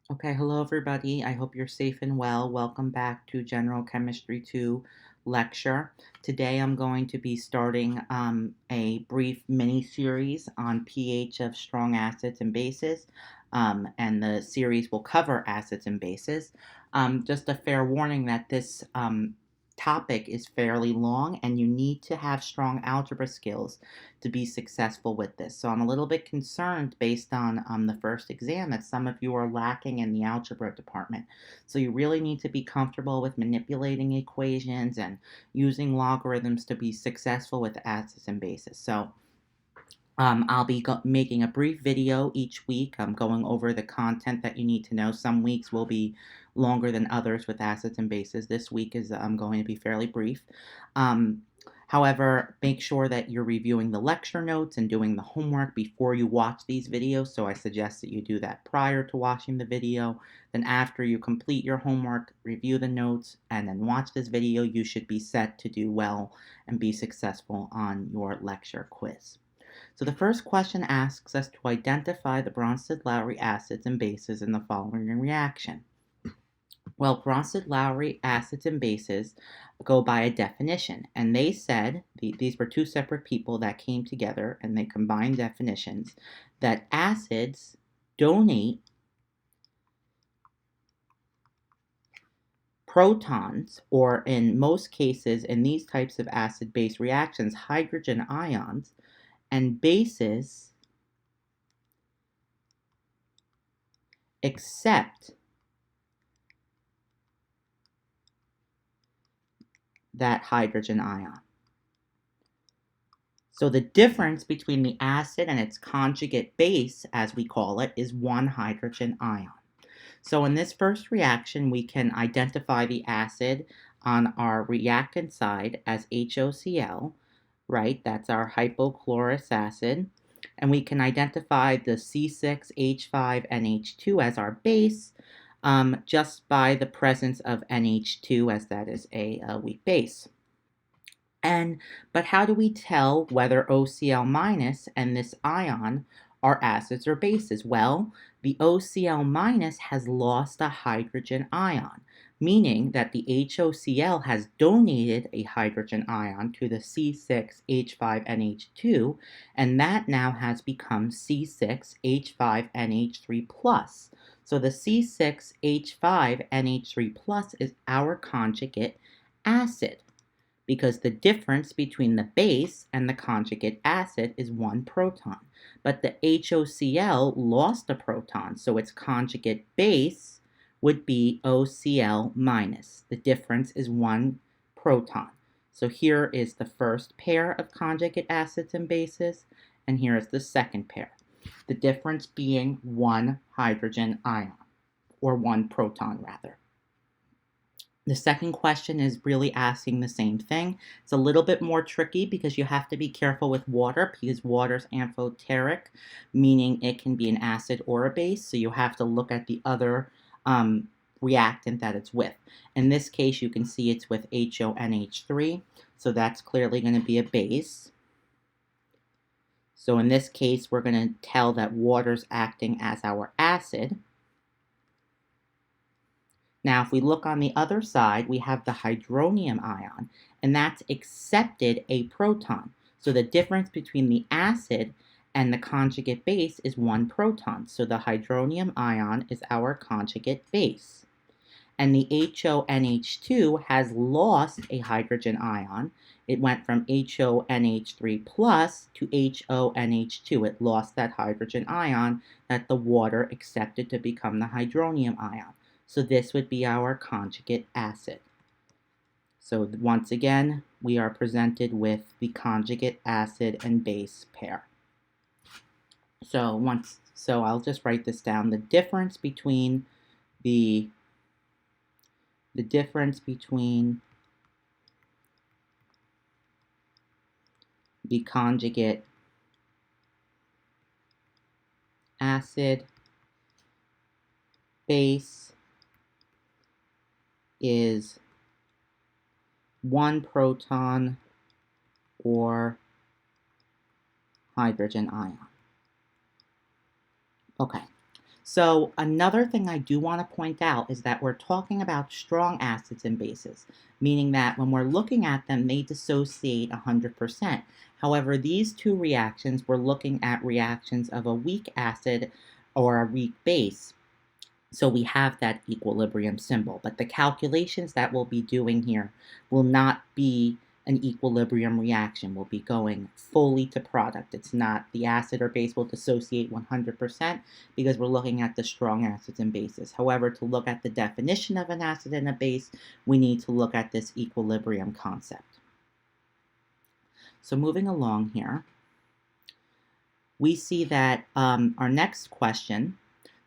Okay, hello everybody. I hope you're safe and well. Welcome back to General Chemistry 2 lecture. Today I'm going to be starting a brief mini series on pH of strong acids and bases, and the series will cover acids and bases. Just a fair warning that this topic is fairly long and you need to have strong algebra skills to be successful with this. So I'm a little bit concerned based on the first exam that some of you are lacking in the algebra department. So you really need to be comfortable with manipulating equations and using logarithms to be successful with acids and bases. So I'll be making a brief video each week. I'm going over the content that you need to know. Some weeks will be longer than others with acids and bases. This week is going to be fairly brief. However, make sure that you're reviewing the lecture notes and doing the homework before you watch these videos. So I suggest that you do that prior to watching the video. Then after you complete your homework, review the notes, and then watch this video, you should be set to do well and be successful on your lecture quiz. So the first question asks us to identify the Bronsted-Lowry acids and bases in the following reaction. Well, Bronsted-Lowry acids and bases go by a definition, and they said, these were two separate people that came together and they combined definitions, that acids donate protons, or in most cases in these types of acid-base reactions, hydrogen ions, and bases accept that hydrogen ion. So the difference between the acid and its conjugate base, as we call it, is one hydrogen ion. So in this first reaction, we can identify the acid on our reactant side as HOCl, right? That's our hypochlorous acid. And we can identify the C6H5NH2 as our base, just by the presence of NH2, as that is a weak base. But how do we tell whether OCl minus and this ion are acids or bases? Well, the OCl minus has lost a hydrogen ion, meaning that the HOCl has donated a hydrogen ion to the C6H5NH2, and that now has become C6H5NH3+. So the C6H5NH3+ is our conjugate acid, because the difference between the base and the conjugate acid is one proton. But the HOCl lost a proton, so its conjugate base would be OCl minus. The difference is one proton. So here is the first pair of conjugate acids and bases, and here is the second pair. The difference being one hydrogen ion, or one proton rather. The second question is really asking the same thing. It's a little bit more tricky because you have to be careful with water, because water's amphoteric, meaning it can be an acid or a base, so you have to look at the other reactant that it's with. In this case, you can see it's with HONH3, so that's clearly going to be a base. So in this case, we're going to tell that water's acting as our acid. Now, if we look on the other side, we have the hydronium ion, and that's accepted a proton. So the difference between the acid and the conjugate base is one proton. So the hydronium ion is our conjugate base. And the HONH2 has lost a hydrogen ion. It went from HONH3 plus to HONH2. It lost that hydrogen ion that the water accepted to become the hydronium ion. So this would be our conjugate acid. So once again, we are presented with the conjugate acid and base pair. So I'll just write this down. The difference between the conjugate acid base is one proton or hydrogen ion. Okay, So another thing I do want to point out is that we're talking about strong acids and bases, meaning that when we're looking at them, they dissociate 100%. However, these two reactions, we're looking at reactions of a weak acid or a weak base. So we have that equilibrium symbol, but the calculations that we'll be doing here will not be an equilibrium reaction. We'll be going fully to product. It's not the acid or base will dissociate 100% because we're looking at the strong acids and bases. However, to look at the definition of an acid and a base, we need to look at this equilibrium concept. So moving along here, we see that our next question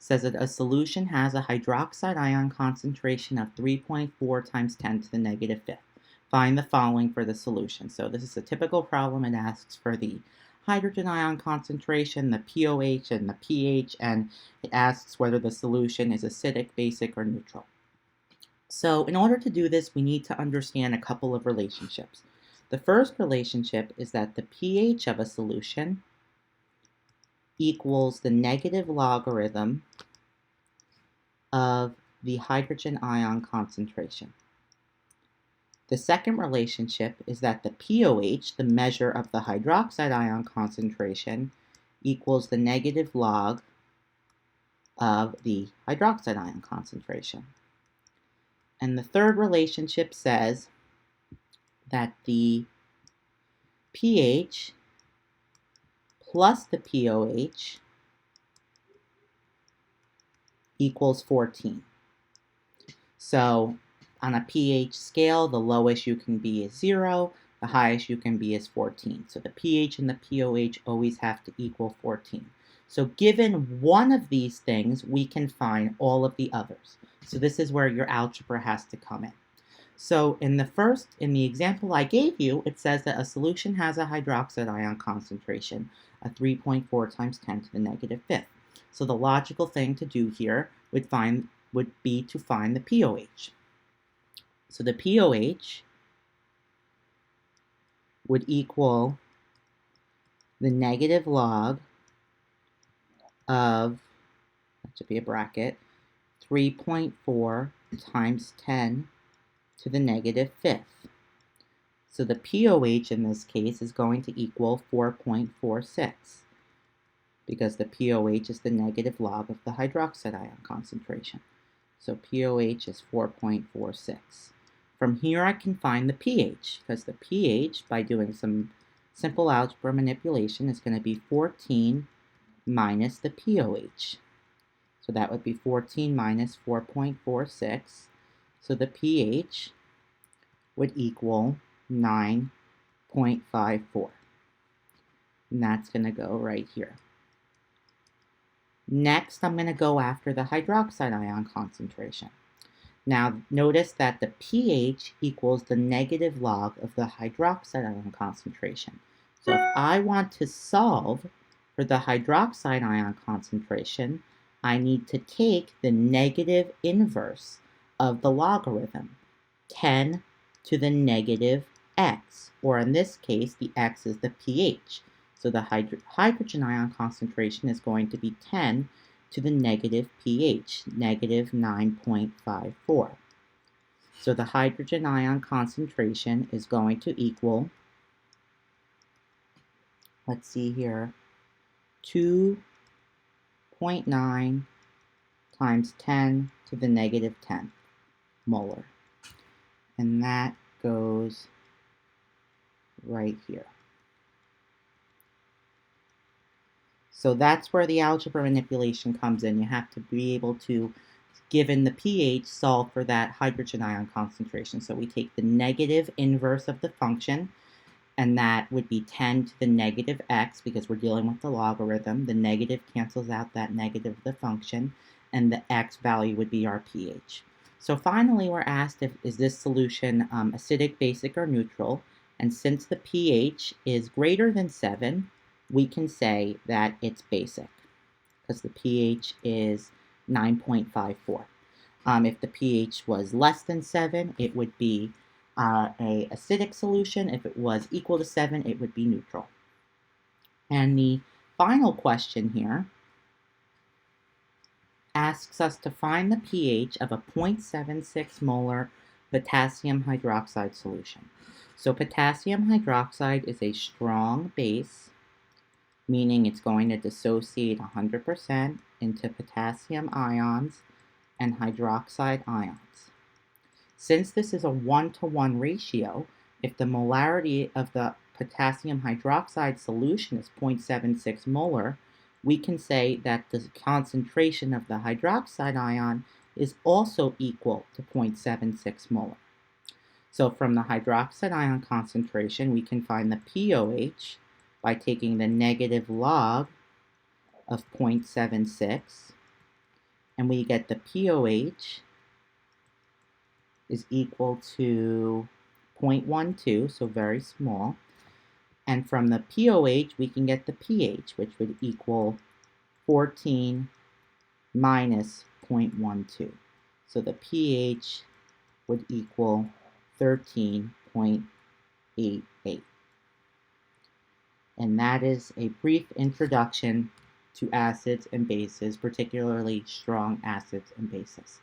says that a solution has a hydroxide ion concentration of 3.4 times 10 to the negative fifth. Find the following for the solution. So this is a typical problem. It asks for the hydrogen ion concentration, the pOH, and the pH, and it asks whether the solution is acidic, basic, or neutral. So in order to do this, we need to understand a couple of relationships. The first relationship is that the pH of a solution equals the negative logarithm of the hydrogen ion concentration. The second relationship is that the pOH, the measure of the hydroxide ion concentration, equals the negative log of the hydroxide ion concentration. And the third relationship says that the pH plus the pOH equals 14. So on a pH scale, the lowest you can be is 0, the highest you can be is 14. So the pH and the pOH always have to equal 14. So given one of these things, we can find all of the others. So this is where your algebra has to come in. So in the example I gave you, it says that a solution has a hydroxide ion concentration of 3.4 times 10 to the negative fifth. So the logical thing to do here would be to find the pOH. So the pOH would equal the negative log of, that should be a bracket, 3.4 times 10 to the negative fifth. So the pOH in this case is going to equal 4.46 because the pOH is the negative log of the hydroxide ion concentration. So pOH is 4.46. From here I can find the pH because the pH, by doing some simple algebra manipulation, is going to be 14 minus the pOH. So that would be 14 minus 4.46. So the pH would equal 9.54. And that's going to go right here. Next, I'm going to go after the hydroxide ion concentration. Now, notice that the pH equals the negative log of the hydroxide ion concentration. So if I want to solve for the hydroxide ion concentration, I need to take the negative inverse of the logarithm, 10 to the negative x, or in this case, the x is the pH. So the hydrogen ion concentration is going to be 10 to the negative pH, negative 9.54. So the hydrogen ion concentration is going to equal, let's see here, 2.9 times 10 to the negative 10 molar. And that goes right here. So that's where the algebra manipulation comes in. You have to be able to, given the pH, solve for that hydrogen ion concentration. So we take the negative inverse of the function, and that would be 10 to the negative x because we're dealing with the logarithm. The negative cancels out that negative of the function, and the x value would be our pH. So finally, we're asked is this solution acidic, basic, or neutral? And since the pH is greater than 7, we can say that it's basic because the pH is 9.54. If the pH was less than 7, it would be a acidic solution. If it was equal to 7, it would be neutral. And the final question here asks us to find the pH of a 0.76 molar potassium hydroxide solution. So potassium hydroxide is a strong base, meaning it's going to dissociate 100% into potassium ions and hydroxide ions. Since this is a 1-to-1 ratio, if the molarity of the potassium hydroxide solution is 0.76 molar, we can say that the concentration of the hydroxide ion is also equal to 0.76 molar. So from the hydroxide ion concentration, we can find the pOH by taking the negative log of 0.76, and we get the pOH is equal to 0.12, so very small. And from the pOH, we can get the pH, which would equal 14 minus 0.12. So the pH would equal 13.88. And that is a brief introduction to acids and bases, particularly strong acids and bases.